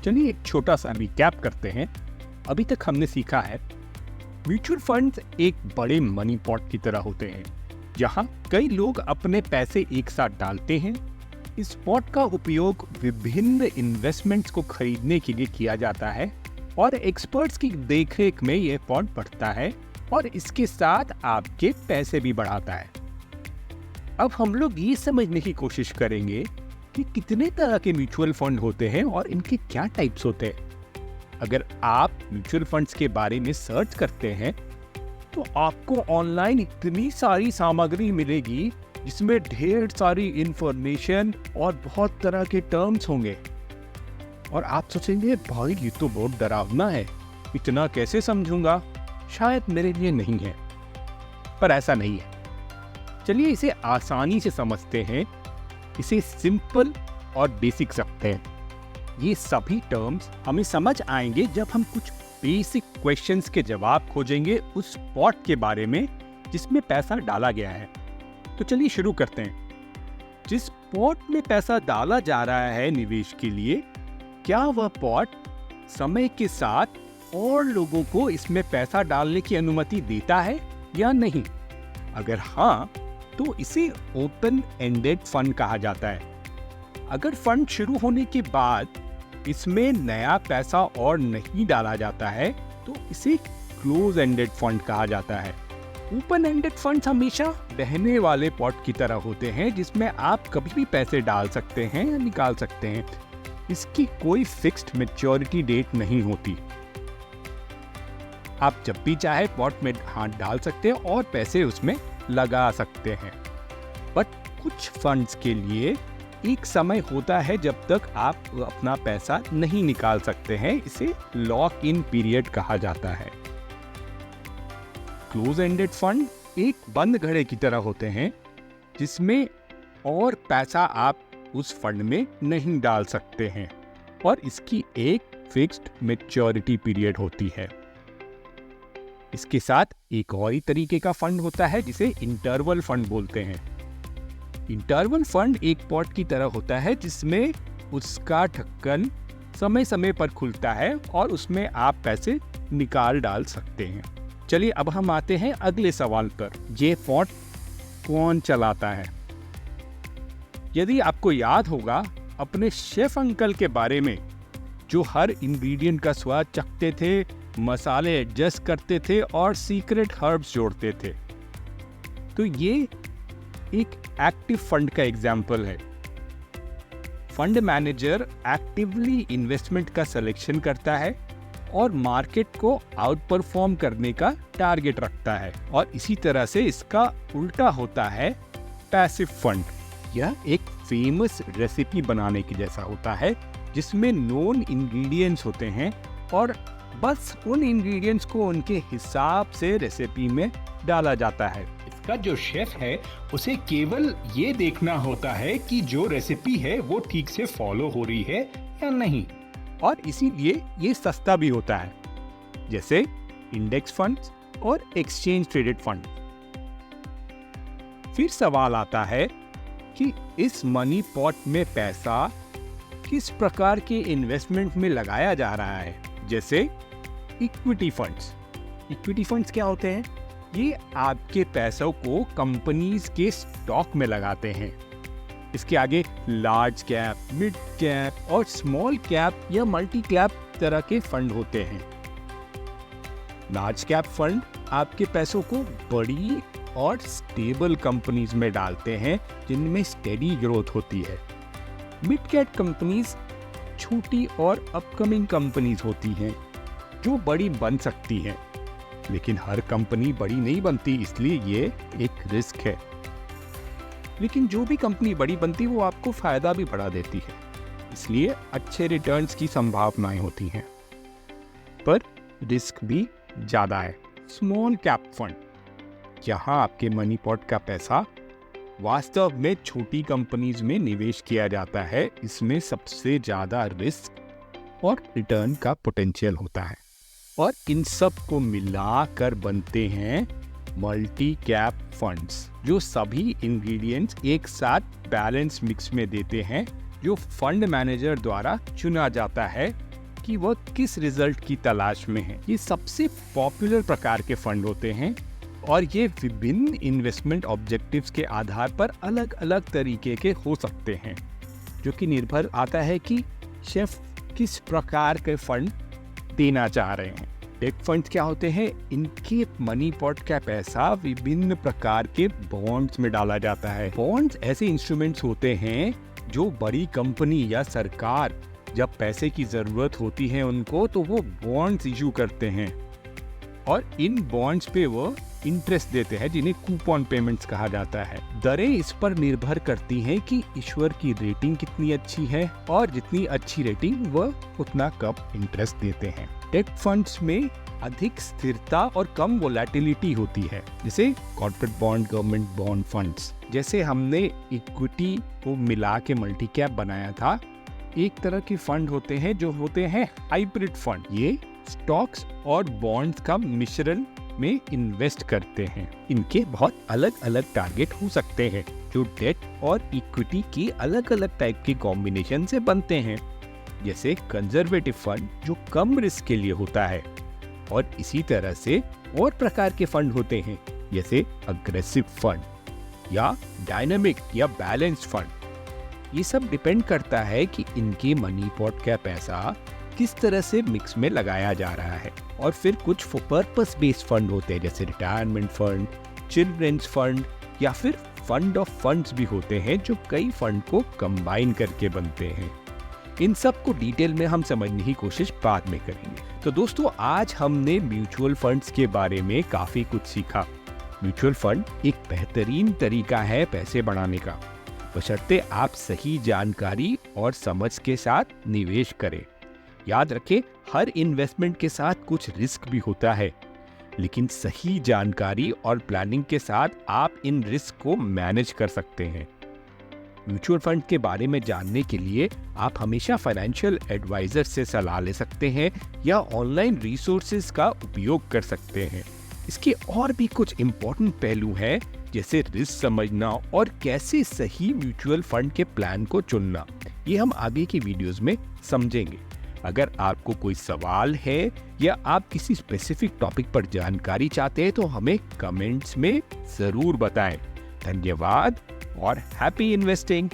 चलिए एक छोटा सा रिकैप करते हैं। अभी तक हमने सीखा है म्यूचुअल फंड्स एक बड़े मनी पॉट की तरह होते हैं जहां कई लोग अपने पैसे एक साथ डालते हैं। इस पॉट का उपयोग विभिन्न इन्वेस्टमेंट्स को खरीदने के लिए किया जाता है और एक्सपर्ट्स की देखरेख में यह पॉट बढ़ता है और इसके साथ आपके पैसे भी बढ़ाता है। अब हम लोग ये समझने की कोशिश करेंगे कि कितने तरह के म्यूचुअल फंड होते हैं और इनके क्या टाइप्स होते हैं। अगर आप म्यूचुअल फंड्स के बारे में सर्च करते हैं तो आपको ऑनलाइन इतनी सारी सामग्री मिलेगी जिसमें ढेर सारी इंफॉर्मेशन और बहुत तरह के टर्म्स होंगे और आप सोचेंगे भाई ये तो बहुत डरावना है, इतना कैसे समझूंगा, शायद मेरे लिए नहीं है। पर ऐसा नहीं है। चलिए इसे आसानी से समझते हैं, इसे सिंपल और बेसिक रखते हैं। ये सभी टर्म्स हमें समझ आएंगे जब हम कुछ बेसिक क्वेश्चंस के जवाब खोजेंगे उस पॉट के बारे में जिसमें पैसा डाला गया है। तो चलिए शुरू करते हैं। जिस पॉट में पैसा डाला जा रहा है निवेश के लिए, क्या वह पॉट समय के साथ और लोगों को इसमें पैसा डालने की अनुमति देता है या नहीं? अगर हाँ, तो इसे ओपन एंडेड फंड कहा जाता है। अगर फंड शुरू होने के बाद इसमें नया पैसा और नहीं डाला जाता है तो इसे क्लोज एंडेड फंड कहा जाता है। ओपन एंडेड फंड हमेशा बहने वाले पॉट की तरह होते हैं जिसमें आप कभी भी पैसे डाल सकते हैं या निकाल सकते हैं। इसकी कोई फिक्स्ड मैच्योरिटी डेट नहीं होती। आप जब भी चाहे पॉट में हाथ डाल सकते हैं और पैसे उसमें लगा सकते हैं। बट कुछ फंड्स के लिए एक समय होता है जब तक आप अपना पैसा नहीं निकाल सकते हैं। इसे लॉक इन पीरियड कहा जाता है। क्लोज एंडेड फंड एक बंद घड़े की तरह होते हैं जिसमें और पैसा आप उस फंड में नहीं डाल सकते हैं और इसकी एक फिक्स्ड मैच्योरिटी पीरियड होती है। इसके साथ एक और ही तरीके का फंड होता है जिसे इंटरवल फंड बोलते हैं। इंटरवल फंड एक पॉट की तरह होता है जिसमें उसका ढक्कन समय समय पर खुलता है और उसमें आप पैसे निकाल डाल सकते हैं। चलिए अब हम आते हैं अगले सवाल पर। ये पॉट कौन चलाता है? यदि आपको याद होगा अपने शेफ अंकल के बारे में जो हर इंग्रेडिएंट का स्वाद चखते थे, मसाले एडजस्ट करते थे और सीक्रेट हर्ब्स जोड़ते थे, तो ये एक एक्टिव फंड का एग्जाम्पल है। फंड मैनेजर एक्टिवली इन्वेस्टमेंट का सिलेक्शन करता है और मार्केट को आउट परफॉर्म करने का टारगेट रखता है और इसी तरह से इसका उल्टा होता है पैसिव फंड। यह एक फेमस रेसिपी बनाने की जैसा होता है जिसमें नोन इंग्रेडिएंट्स होते हैं और बस उन इंग्रेडिएंट्स को उनके हिसाब से रेसिपी में डाला जाता है। इसका जो शेफ है उसे केवल ये देखना होता है कि जो रेसिपी है वो ठीक से फॉलो हो रही है या नहीं, और इसीलिए ये सस्ता भी होता है, जैसे इंडेक्स फंड्स और एक्सचेंज ट्रेडेड फंड। फिर सवाल आता है कि इस मनी पॉट में पैसा किस प्रकार के इन्वेस्टमेंट में लगाया जा रहा है, जैसे इक्विटी फंड्स। इक्विटी फंड्स क्या होते हैं? ये आपके पैसों को कंपनीज के स्टॉक में लगाते हैं। इसके आगे लार्ज कैप, मिड कैप और स्मॉल कैप या मल्टी कैप तरह के फंड होते हैं। लार्ज कैप फंड आपके पैसों को बड़ी और स्टेबल कंपनीज में डालते हैं जिनमें स्टेडी ग्रोथ होती है। मिड कैप कंपनीज छोटी और अपकमिंग कंपनीज होती हैं जो बड़ी बन सकती हैं, लेकिन हर कंपनी बड़ी नहीं बनती, इसलिए ये एक रिस्क है। लेकिन जो भी कंपनी बड़ी बनती वो आपको फायदा भी बढ़ा देती है, इसलिए अच्छे रिटर्न्स की संभावनाएं होती हैं, पर रिस्क भी ज्यादा है। स्मॉल कैप फंड, जहां आपके मनी पॉट का पैसा वास्तव में छोटी कंपनीज में निवेश किया जाता है, इसमें सबसे ज्यादा रिस्क और रिटर्न का पोटेंशियल होता है और इन सब को मिलाकर बनते हैं मल्टी कैप फंड्स, जो सभी इंग्रेडिएंट्स एक साथ बैलेंस मिक्स में देते हैं, जो फंड मैनेजर द्वारा चुना जाता है कि वह किस रिजल्ट की तलाश में है। ये सबसे पॉपुलर प्रकार के फंड होते हैं और ये विभिन्न इन्वेस्टमेंट ऑब्जेक्टिव्स के आधार पर अलग अलग तरीके के हो सकते हैं, जो कि निर्भर आता है कि शेफ किस प्रकार के फंड देना चाह रहे हैं। डेट फंड्स क्या होते हैं? इनके मनी पॉट का पैसा विभिन्न प्रकार के बॉन्ड्स में डाला जाता है। बॉन्ड्स ऐसे इंस्ट्रूमेंट्स होते हैं जो बड़ी कंपनी या सरकार जब पैसे की जरूरत होती है उनको, तो वो बॉन्ड्स इशू करते हैं और इन बॉन्ड्स पे वो इंटरेस्ट देते हैं, जिन्हें कूपन पेमेंट्स कहा जाता है। दरें इस पर निर्भर करती हैं कि इश्यूर की रेटिंग कितनी अच्छी है, और जितनी अच्छी रेटिंग वह उतना कम इंटरेस्ट देते हैं। डेट फंड्स में अधिक स्थिरता और कम वोलेटिलिटी होती है, जैसे corporate bond, government bond funds. जैसे हमने इक्विटी को मिला के मल्टी कैप बनाया था, एक तरह के फंड होते हैं जो होते हैं हाइब्रिड फंड। ये स्टॉक्स और बॉन्ड्स का मिश्रण में इन्वेस्ट करते हैं। इनके बहुत अलग अलग टारगेट हो सकते हैं, जो डेट और इक्विटी की अलग अलग टाइप के कॉम्बिनेशन से बनते हैं, जैसे कंजर्वेटिव फंड जो कम रिस्क के लिए होता है, और इसी तरह से और प्रकार के फंड होते हैं जैसे अग्रेसिव फंड या डायनामिक या बैलेंस्ड फंड। ये सब डिपेंड करता है कि इनके मनी पॉट का पैसा किस तरह से मिक्स में लगाया जा रहा है। और फिर कुछ पर्पस बेस्ड फंड होते हैं, जैसे रिटायरमेंट फंड, चिल्ड्रंस फंड या फिर फंड ऑफ फंड्स भी होते हैं, जो कई फंड को कंबाइन करके बनते हैं। इन सब को डिटेल में हम समझने की कोशिश बाद में करेंगे। तो दोस्तों, आज हमने म्यूचुअल फंड्स के बारे में काफी कुछ सीखा। म्यूचुअल फंड एक बेहतरीन तरीका है पैसे बढ़ाने का, बशर्ते आप सही जानकारी और समझ के साथ निवेश करें। याद रखें, हर इन्वेस्टमेंट के साथ कुछ रिस्क भी होता है, लेकिन सही जानकारी और प्लानिंग के साथ आप इन रिस्क को मैनेज कर सकते हैं। म्यूचुअल फंड के बारे में जानने के लिए आप हमेशा फाइनेंशियल एडवाइजर से सलाह ले सकते हैं या ऑनलाइन रिसोर्सेज का उपयोग कर सकते हैं। इसके और भी कुछ इम्पोर्टेंट पहलू हैं, जैसे रिस्क समझना और कैसे सही म्यूचुअल फंड के प्लान को चुनना। ये हम आगे की वीडियोस में समझेंगे। अगर आपको कोई सवाल है या आप किसी स्पेसिफिक टॉपिक पर जानकारी चाहते हैं, तो हमें कमेंट्स में जरूर बताएं। धन्यवाद और हैप्पी इन्वेस्टिंग।